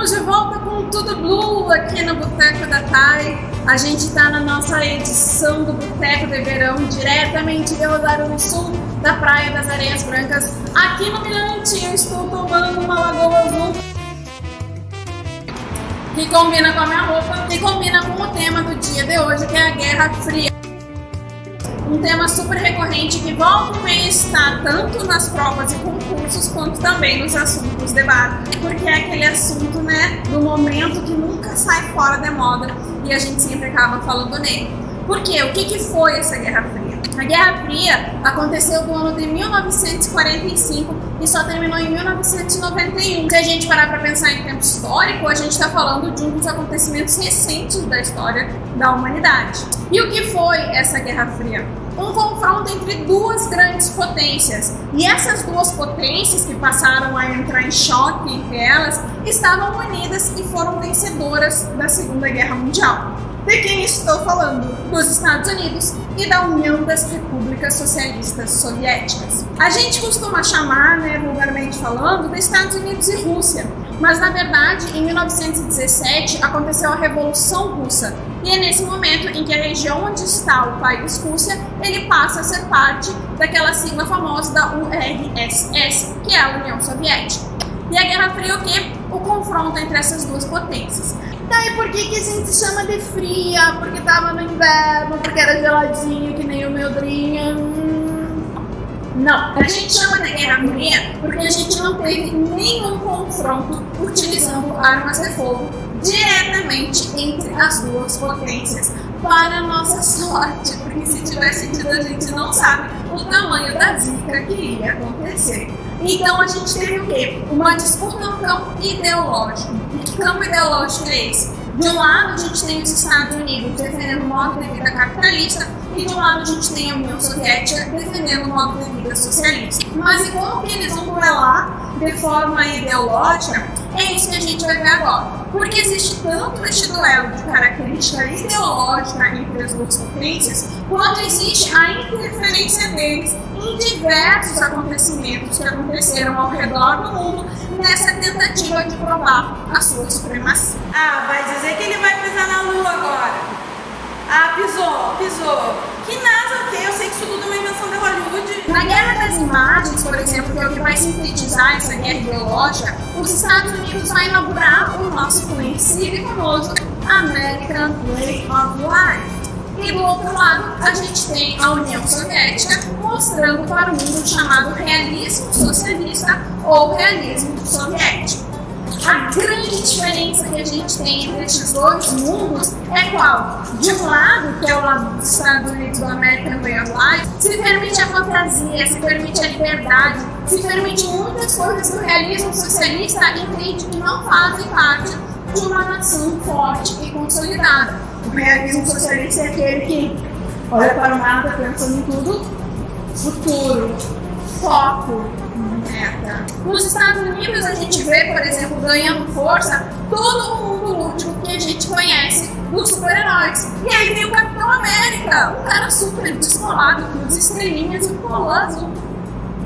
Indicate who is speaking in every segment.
Speaker 1: Estamos de volta com Tudo Blue aqui no Boteco da Thay. A gente está na nossa edição do Boteco de Verão, diretamente de Rosário do Sul, da Praia das Areias Brancas. Aqui no Mirante eu estou tomando uma lagoa azul que combina com a minha roupa e combina com o tema do dia de hoje, que é a Guerra Fria. Um tema super recorrente que volta e meia está tanto nas provas e concursos quanto também nos assuntos de bar, porque é aquele assunto, né, do momento que nunca sai fora da moda e a gente sempre acaba falando nele. Por quê? O que foi essa Guerra Fria? A Guerra Fria aconteceu no ano de 1945 e só terminou em 1991. Se a gente parar para pensar em tempo histórico, a gente está falando de um dos acontecimentos recentes da história da humanidade. E o que foi essa Guerra Fria? Um confronto entre duas grandes potências. E essas duas potências que passaram a entrar em choque entre elas estavam unidas e foram vencedoras da Segunda Guerra Mundial. De quem estou falando? Dos Estados Unidos e da União das Repúblicas Socialistas Soviéticas. A gente costuma chamar, né, vulgarmente falando, de Estados Unidos e Rússia, mas na verdade em 1917 aconteceu a Revolução Russa e é nesse momento em que a região onde está o país Rússia, ele passa a ser parte daquela sigla famosa da URSS, que é a União Soviética. E a Guerra Fria, o quê? O confronto entre essas duas potências. Daí por que a gente chama de fria? Porque tava no inverno, porque era geladinho, que nem o meu drinha. Não, a gente chama de Guerra Fria porque a gente não teve nenhum confronto utilizando armas de fogo diretamente entre as duas potências. Para nossa sorte, porque se tivesse tido a gente não sabe o tamanho da zica que iria acontecer. Então a gente teve o quê? Uma disputa no campo ideológico. E que campo ideológico é esse? De um lado a gente tem os Estados Unidos defendendo o modo de vida capitalista e de um lado a gente tem a União Soviética defendendo o modo de vida socialista. Mas e como que eles vão duelar de forma ideológica? É isso que a gente vai ver agora. Porque existe tanto este duelo de característica ideológica entre as duas potências, quanto existe a interferência deles em diversos acontecimentos que aconteceram ao redor do mundo nessa tentativa de provar a sua supremacia.
Speaker 2: Ah, vai dizer que ele vai pisar na lua agora. Ah, pisou. Que nada, ok, eu sei que isso tudo é uma invenção de Hollywood.
Speaker 1: Na Guerra das Imagens, por exemplo, que é o que vai sintetizar essa guerra ideológica, os Estados Unidos vai inaugurar o nosso conhecido e famoso American Way of Life. E do outro lado, a gente tem a União Soviética mostrando para o mundo o chamado realismo socialista ou realismo soviético. A grande diferença que a gente tem entre esses dois mundos é qual? De um lado, que é o lado dos Estados Unidos, do American Way of Life, se permite a fantasia, se permite a liberdade, se permite muitas coisas que o realismo socialista entende que não fazem parte de uma nação forte e consolidada. O realismo socialista é aquele que olha para o nada, pensando em tudo, futuro, foco, meta. Nos Estados Unidos a gente vê, por exemplo, ganhando força todo o mundo lúdico que a gente conhece dos super-heróis. E aí vem o Capitão América, um cara super descolado, com as estrelinhas e o colã azul.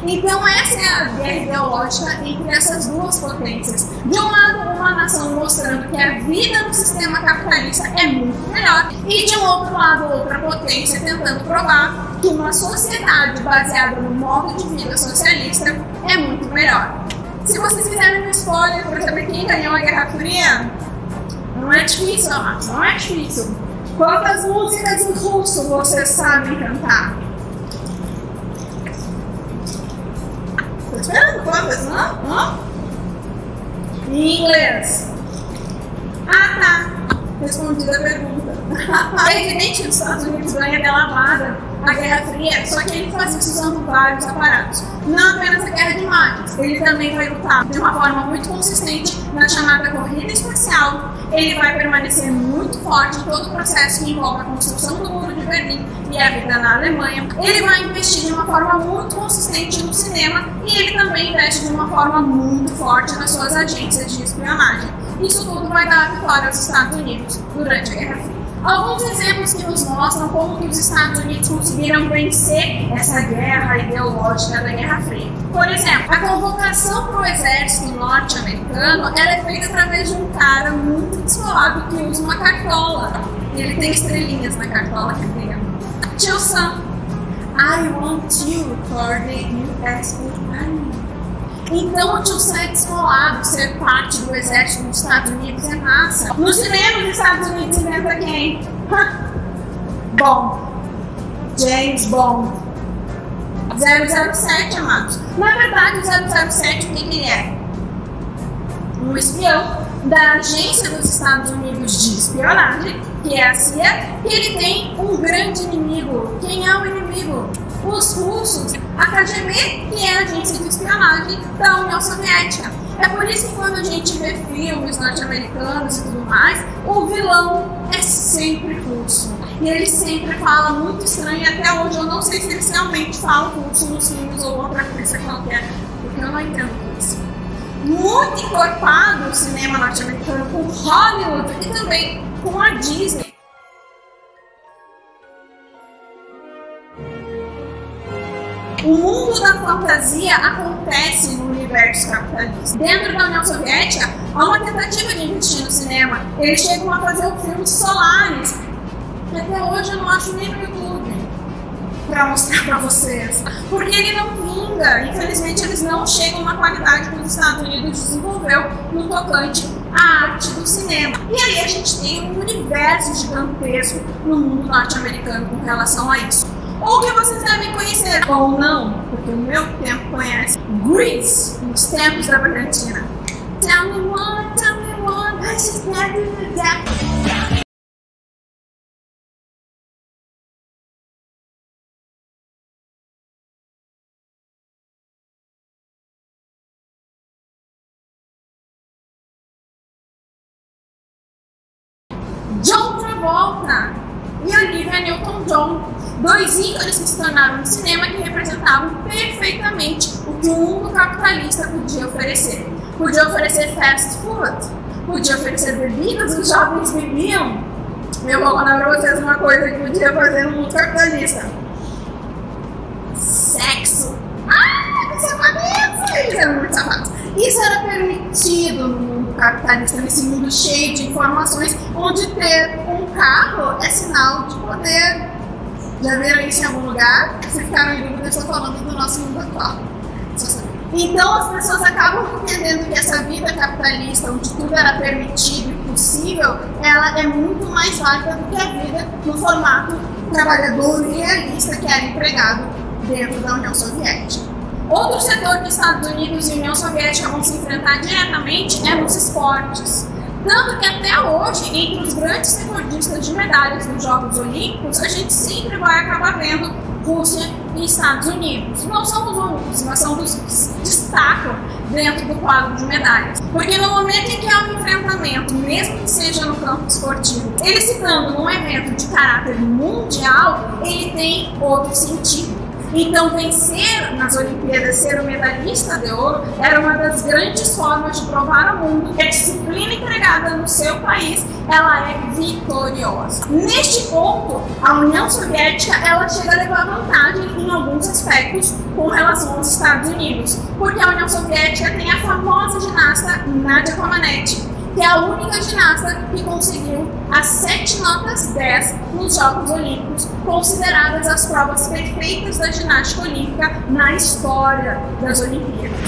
Speaker 1: Então essa é a guerra ideológica entre essas duas potências. De um lado, uma nação mostrando que a vida no sistema capitalista é muito melhor, e de um outro lado, outra potência tentando provar que uma sociedade baseada no modo de vida socialista é muito melhor. Se vocês quiserem um spoiler para saber quem ganhou a Guerra Fria, não é difícil, não é difícil. Quantas músicas em russo vocês sabem cantar? Tô esperando quantas, não? Em inglês. Ah, tá. Respondida a pergunta. É evidente que os Estados Unidos ganha de lavada a Guerra Fria, só que ele faz isso usando vários aparatos. Não apenas a guerra de imagens, ele também vai lutar de uma forma muito consistente na chamada corrida espacial. Ele vai permanecer muito forte em todo o processo que envolve a construção do Muro de Berlim e a vida na Alemanha. Ele vai investir de uma forma muito consistente no cinema e ele também investe de uma forma muito forte nas suas agências de espionagem. Isso tudo vai dar a vitória aos Estados Unidos durante a Guerra Fria. Alguns exemplos que nos mostram como que os Estados Unidos conseguiram vencer essa guerra ideológica da Guerra Fria. Por exemplo, a convocação para o exército norte-americano ela é feita através de um cara muito descolado que usa uma cartola. Ele tem estrelinhas na cartola que tem. Tio Sam, I want you for the US Army. Então o tio Sam é descolado, ser parte do exército dos Estados Unidos é massa. No cinema dos Estados Unidos inventa quem? Bond. James Bond. 007, amados. Na verdade, o 007, o que ele é? Um espião da agência dos Estados Unidos de espionagem, que é a CIA, que ele tem um grande inimigo. Quem é o inimigo? Os russos, a KGB, que é a agência de espionagem da União Soviética. É por isso que quando a gente vê filmes norte-americanos e tudo mais, o vilão é sempre russo. E ele sempre fala muito estranho, e até hoje eu não sei se eles realmente falam russo nos filmes ou outra coisa qualquer, porque eu não entendo isso. Muito encorpado o cinema norte-americano com Hollywood e também com a Disney. O mundo da fantasia acontece no universo capitalista. Dentro da União Soviética, há uma tentativa de investir no cinema. Eles chegam a fazer o filme Solaris, que até hoje eu não acho nem no YouTube para mostrar para vocês, porque ele não vinga. Infelizmente, eles não chegam na qualidade que os Estados Unidos desenvolveu no tocante à arte do cinema. E aí a gente tem um universo gigantesco no mundo norte-americano com relação a isso. Ou que vocês devem conhecer, ou não, porque o meu tempo conhece Grease, nos tempos da brilhantina. Tell me one, I just never knew that. John Travolta e Olivia Newton-John, dois ícones que se tornaram no cinema que representavam perfeitamente o que o mundo capitalista podia oferecer. Podia oferecer fast food, podia oferecer bebidas, os jovens bebiam. Eu vou contar pra vocês uma coisa que podia fazer no mundo capitalista. Sexo. Ah, que safadeza! Eles eram muito safados. Isso era permitido no mundo capitalista, nesse mundo cheio de informações, onde ter um carro é sinal de poder. Já viram isso em algum lugar? Se ficaram em dúvida, eu estou falando do nosso mundo atual. Então as pessoas acabam entendendo que essa vida capitalista, onde tudo era permitido e possível, ela é muito mais válida do que a vida no formato trabalhador realista que era empregado dentro da União Soviética. Outro setor que Estados Unidos e União Soviética vão se enfrentar diretamente é nos esportes. Tanto que até hoje, entre os grandes recordistas de medalhas nos Jogos Olímpicos, a gente sempre vai acabar vendo Rússia e Estados Unidos. Não são os únicos, mas são os que se destacam dentro do quadro de medalhas. Porque no momento em que há um enfrentamento, mesmo que seja no campo esportivo, ele se dando num evento de caráter mundial, ele tem outro sentido. Então, vencer nas Olimpíadas, ser o medalhista de ouro, era uma das grandes formas de provar ao mundo que a disciplina empregada no seu país, ela é vitoriosa. Neste ponto, a União Soviética, ela chega a levar vantagem em alguns aspectos com relação aos Estados Unidos, porque a União Soviética tem a famosa ginasta Nadia Comaneci, que é a única ginasta que conseguiu as 7 notas 10 nos Jogos Olímpicos, consideradas as provas perfeitas da ginástica olímpica na história das Olimpíadas.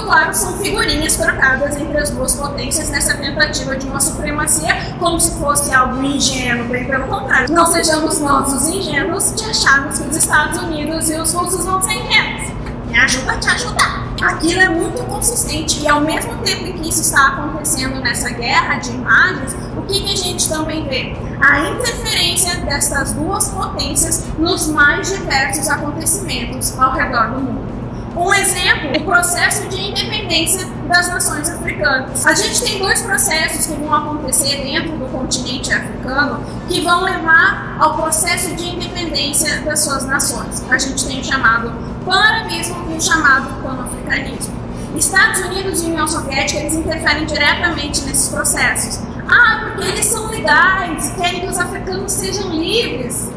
Speaker 1: Claro, são figurinhas trocadas entre as duas potências nessa tentativa de uma supremacia, como se fosse algo ingênuo, bem pelo contrário. Não sejamos nós os ingênuos de acharmos que os Estados Unidos e os russos vão ser ingênuos. Me ajuda a te ajudar. Aquilo é muito consistente e ao mesmo tempo em que isso está acontecendo nessa guerra de imagens, o que a gente também vê? A interferência dessas duas potências nos mais diversos acontecimentos ao redor do mundo. Um exemplo, o processo de independência das nações africanas. A gente tem dois processos que vão acontecer dentro do continente africano que vão levar ao processo de independência das suas nações. A gente tem o chamado pan-arabismo e o chamado pan-africanismo. Estados Unidos e União Soviética, eles interferem diretamente nesses processos. Ah, porque eles são legais, querem que os africanos sejam livres.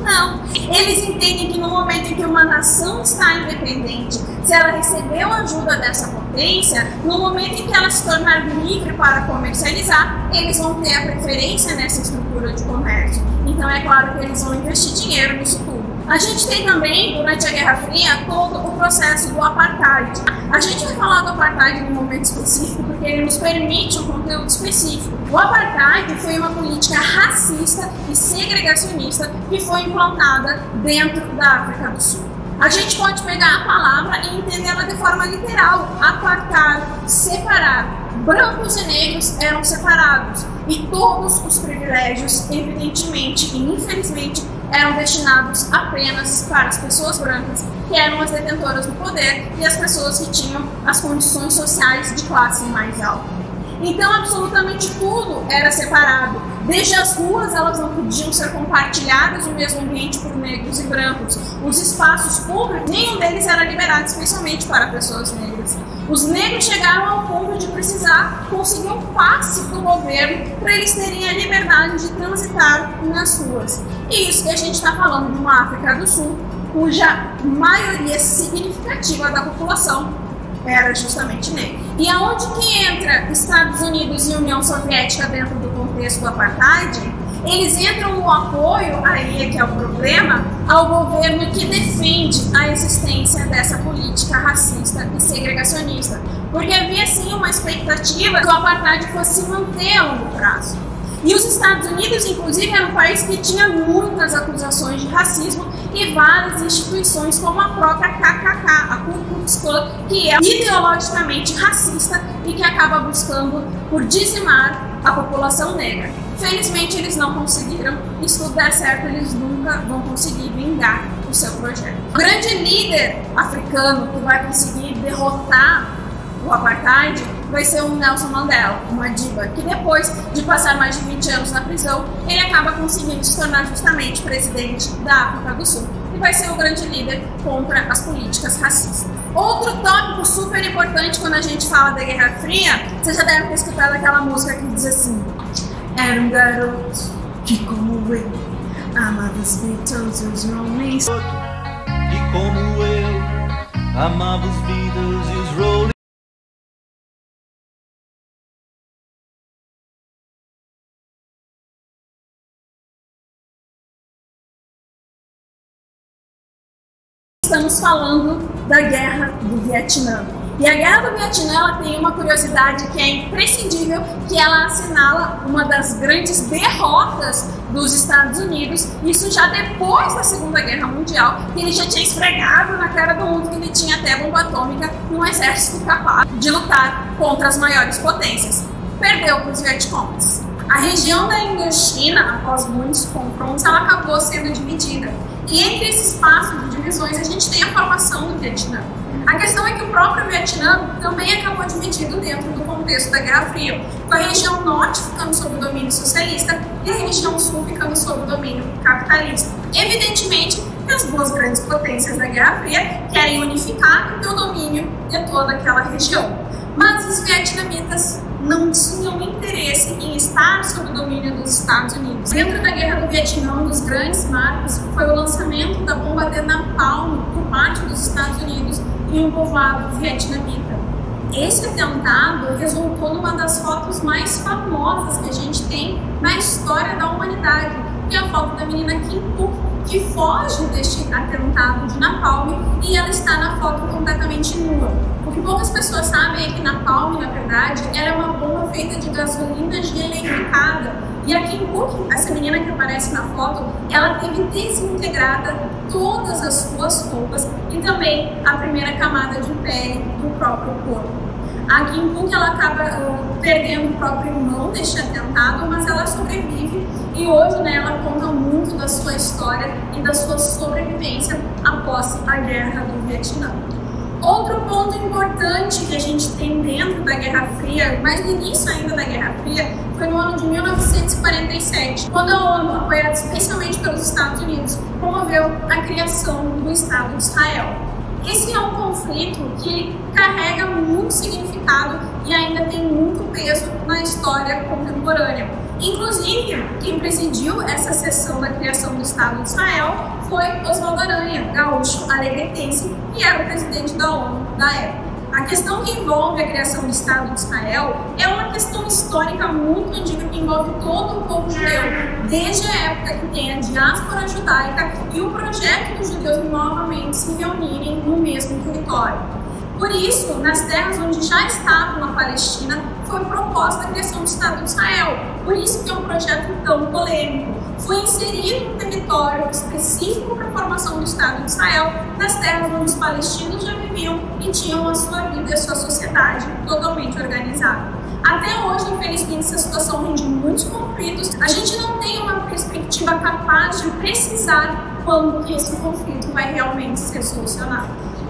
Speaker 1: Não. Eles entendem que no momento em que uma nação está independente, se ela recebeu ajuda dessa potência, no momento em que ela se tornar livre para comercializar, eles vão ter a preferência nessa estrutura de comércio. Então é claro que eles vão investir dinheiro nisso tudo. A gente tem também, durante a Guerra Fria, todo o processo do apartheid. A gente vai falar do apartheid num momento específico porque ele nos permite um conteúdo específico. O apartheid foi uma política racista e segregacionista que foi implantada dentro da África do Sul. A gente pode pegar a palavra e entendê-la de forma literal. Apartar, separar. Brancos e negros eram separados e todos os privilégios, evidentemente e infelizmente, eram destinados apenas para as pessoas brancas, que eram as detentoras do poder e as pessoas que tinham as condições sociais de classe mais alta. Então, absolutamente tudo era separado. Desde as ruas, elas não podiam ser compartilhadas no mesmo ambiente por negros e brancos. Os espaços públicos, nenhum deles era liberado especialmente para pessoas negras. Os negros chegaram ao ponto de precisar conseguir um passe do governo para eles terem a liberdade de transitar nas ruas. E isso que a gente está falando de uma África do Sul, cuja maioria significativa da população era justamente negra. E aonde que entra Estados Unidos e União Soviética dentro do contexto do apartheid? Eles entram no apoio, aí é que é o problema, ao governo que defende a existência dessa política racista e segregacionista. Porque havia sim uma expectativa que o apartheid fosse se manter a longo prazo. E os Estados Unidos, inclusive, era um país que tinha muitas acusações de racismo e várias instituições, como a própria KKK, a Ku Klux Klan, que é ideologicamente racista e que acaba buscando por dizimar a população negra. Felizmente, eles não conseguiram. E se tudo der certo, eles nunca vão conseguir vingar o seu projeto. O grande líder africano que vai conseguir derrotar o apartheid vai ser o Nelson Mandela, o Madiba, que depois de passar mais de 20 anos na prisão, ele acaba conseguindo se tornar justamente presidente da África do Sul e vai ser o grande líder contra as políticas racistas. Outro tópico super importante quando a gente fala da Guerra Fria, você já deve ter escutado aquela música que diz assim: era um garoto que, como eu, amava os Beatles e os Rolling Stones.
Speaker 3: E como eu, amava os Beatles e os Rolling.
Speaker 1: Estamos falando da Guerra do Vietnã. E a Guerra do Vietnã, ela tem uma curiosidade que é imprescindível, que ela assinala uma das grandes derrotas dos Estados Unidos, isso já depois da Segunda Guerra Mundial, que ele já tinha esfregado na cara do mundo que ele tinha até bomba atômica e um exército capaz de lutar contra as maiores potências. Perdeu para os Vietcongs. A região da Indochina, após muitos confrontos, ela acabou sendo dividida. E entre esse espaço de divisões, a gente tem a formação do Vietnã. A questão é que o próprio Vietnã também acabou dividido dentro do contexto da Guerra Fria, com a região norte ficando sob o domínio socialista e a região sul ficando sob o domínio capitalista. Evidentemente que as duas grandes potências da Guerra Fria querem unificar e ter o domínio de toda aquela região. Mas os vietnamitas não tinham interesse em estar sob o domínio dos Estados Unidos. Dentro da Guerra do Vietnã, um dos grandes marcos foi o lançamento da bomba de napalm por parte dos Estados Unidos em um povoado vietnamita. Esse atentado resultou numa das fotos mais famosas que a gente tem na história da humanidade, que é a foto da menina Kim Phuc, que foge deste atentado de napalm e ela está na foto completamente nua. O que poucas pessoas sabem é que napalm, na verdade, era uma bomba feita de gasolina gelificada. E a Kim Phuc, essa menina que aparece na foto, ela teve desintegrada todas as suas roupas e também a primeira camada de pele do próprio corpo. A Kim Phuc, ela acaba perdendo o próprio irmão neste atentado, mas ela sobrevive e hoje, né, ela conta muito da sua história e da sua sobrevivência após a Guerra do Vietnã. Outro ponto importante que a gente tem dentro da Guerra Fria, mas no início ainda da Guerra Fria, foi no ano de 1947, quando a ONU, apoiada especialmente pelos Estados Unidos, promoveu a criação do Estado de Israel. Esse é um conflito que carrega muito significado e ainda tem muito peso na história contemporânea. Inclusive, quem presidiu essa sessão da criação do Estado de Israel foi Oswaldo Aranha, gaúcho alegretense, que era o presidente da ONU da época. A questão que envolve a criação do Estado de Israel é uma questão histórica muito antiga que envolve todo o povo judeu, desde a época que tem a diáspora judaica e o projeto dos judeus novamente se reunirem no mesmo território. Por isso, nas terras onde já estavam a Palestina, foi proposta a criação do Estado de Israel. Por isso que é um projeto tão polêmico. Foi inserido um território específico para a formação do Estado de Israel nas terras onde os palestinos já viviam e tinham a sua vida e a sua sociedade totalmente organizada. Até hoje, infelizmente, essa situação rende muitos conflitos. A gente não tem uma perspectiva capaz de precisar quando que esse conflito vai realmente ser solucionado.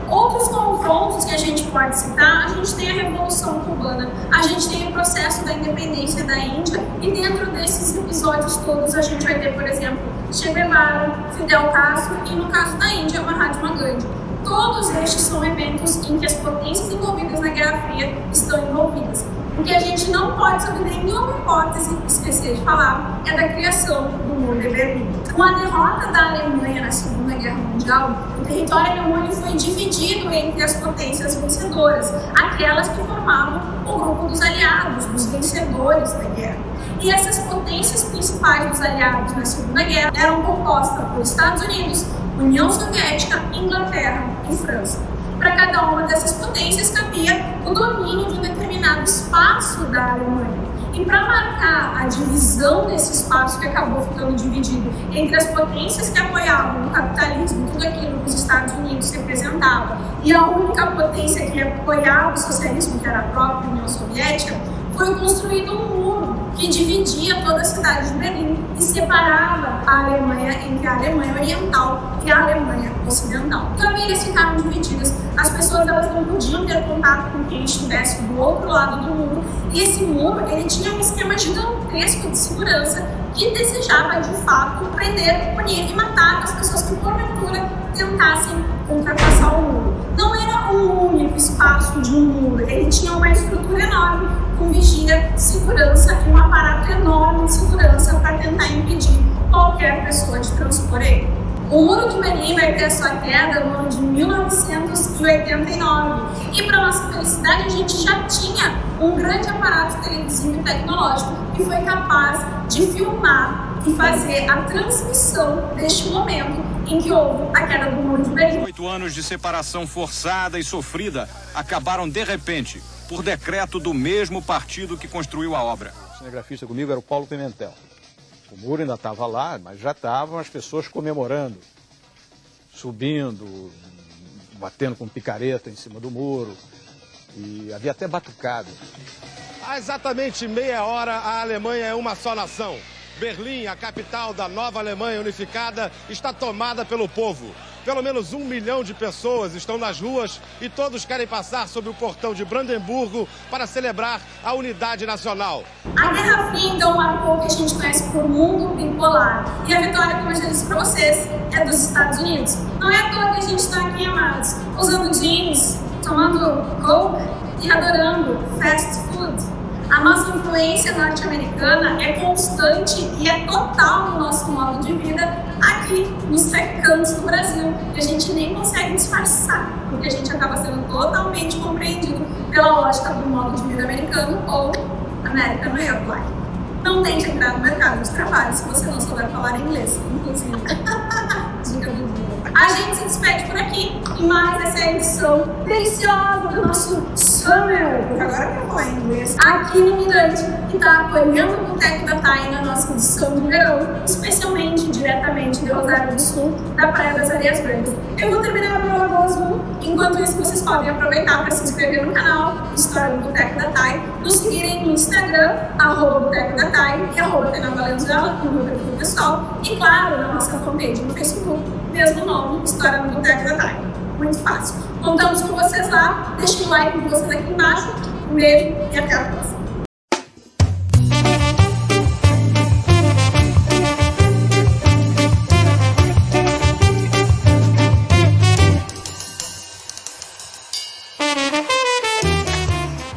Speaker 1: Outros confrontos que a gente pode citar, a gente tem a Revolução Cubana, a gente tem o processo da independência da Índia e dentro desses episódios todos a gente vai ter, por exemplo, Che Guevara, Fidel Castro e no caso da Índia, Mahatma Gandhi. Todos estes são eventos em que as potências envolvidas na Guerra Fria estão envolvidas. O que a gente não pode, sob nenhuma hipótese, esquecer de falar é da criação do Muro de Berlim. Com a derrota da Alemanha na Segunda Guerra Mundial, o território alemão foi dividido entre as potências vencedoras, aquelas que formavam o grupo dos aliados, dos vencedores da guerra. E essas potências principais dos aliados na Segunda Guerra eram compostas por Estados Unidos, União Soviética, Inglaterra e França. Para cada uma dessas potências cabia o domínio de um determinado espaço da Alemanha. E para marcar a divisão desse espaço que acabou ficando dividido entre as potências que apoiavam o capitalismo, tudo aquilo que os Estados Unidos representavam, e a única potência que apoiava o socialismo, que era a própria União Soviética, foi construído um muro que dividia toda a cidade de Berlim e separava a Alemanha entre a Alemanha Oriental e a Alemanha Ocidental. Famílias ficaram divididas, as pessoas elas não podiam ter contato com quem estivesse do outro lado do muro, e esse muro ele tinha um esquema gigantesco de segurança que desejava de fato prender, punir e matar as pessoas que porventura tentassem ultrapassar o muro. Não era um único espaço de um muro, ele tinha uma estrutura enorme com vigia, segurança e um aparato enorme de segurança para tentar impedir qualquer pessoa de transpor ele. O Muro de Berlim vai ter a sua queda no ano de 1989 e, para nossa felicidade, a gente já tinha um grande aparato televisivo e tecnológico que foi capaz de filmar e fazer a transmissão deste momento em que houve a queda do Muro de Berlim.
Speaker 4: 8 anos de separação forçada e sofrida acabaram de repente por decreto do mesmo partido que construiu a obra.
Speaker 5: O cinegrafista comigo era o Paulo Pimentel. O muro ainda estava lá, mas já estavam as pessoas comemorando, subindo, batendo com picareta em cima do muro, e havia até batucada.
Speaker 6: Há exatamente meia hora, a Alemanha é uma só nação. Berlim, a capital da nova Alemanha unificada, está tomada pelo povo. Pelo menos 1 milhão de pessoas estão nas ruas e todos querem passar sob o portão de Brandemburgo para celebrar a unidade nacional.
Speaker 1: A Guerra Fria, então, marcou o que a gente conhece por mundo bipolar. E a vitória, como eu já disse para vocês, é dos Estados Unidos. Não é à toa que a gente está aqui, amados, usando jeans, tomando coke e adorando fast food. A nossa influência norte-americana é constante e é total no nosso modo de vida aqui nos recantos do Brasil, que a gente nem consegue disfarçar, porque a gente acaba sendo totalmente compreendido pela lógica do modo de vida americano ou American Way of Life. Não tente entrar no mercado de trabalho se você não souber falar inglês, inclusive. Dica do dia. A gente se despede por aqui. aqui em mais essa edição deliciosa do nosso Summer, agora que eu vou em inglês, aqui no Mirante, que está apoiando o Boteco da Thay na nossa edição de verão, especialmente, diretamente de Rosário do Sul, da Praia das Areias Brancas. Eu vou terminar meu Lagoa. Enquanto isso, vocês podem aproveitar para se inscrever no canal História do Boteco da Thay, nos seguirem no Instagram, @Boteco da Thay e @TainavaLenzuela, no meu perfil pessoal, e claro, na nossa fanpage no Facebook, mesmo nome, História do Boteco da Thay. Muito fácil. Contamos com vocês lá, deixem o like de vocês aqui embaixo. Um beijo e até a próxima.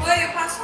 Speaker 2: Oi, eu passo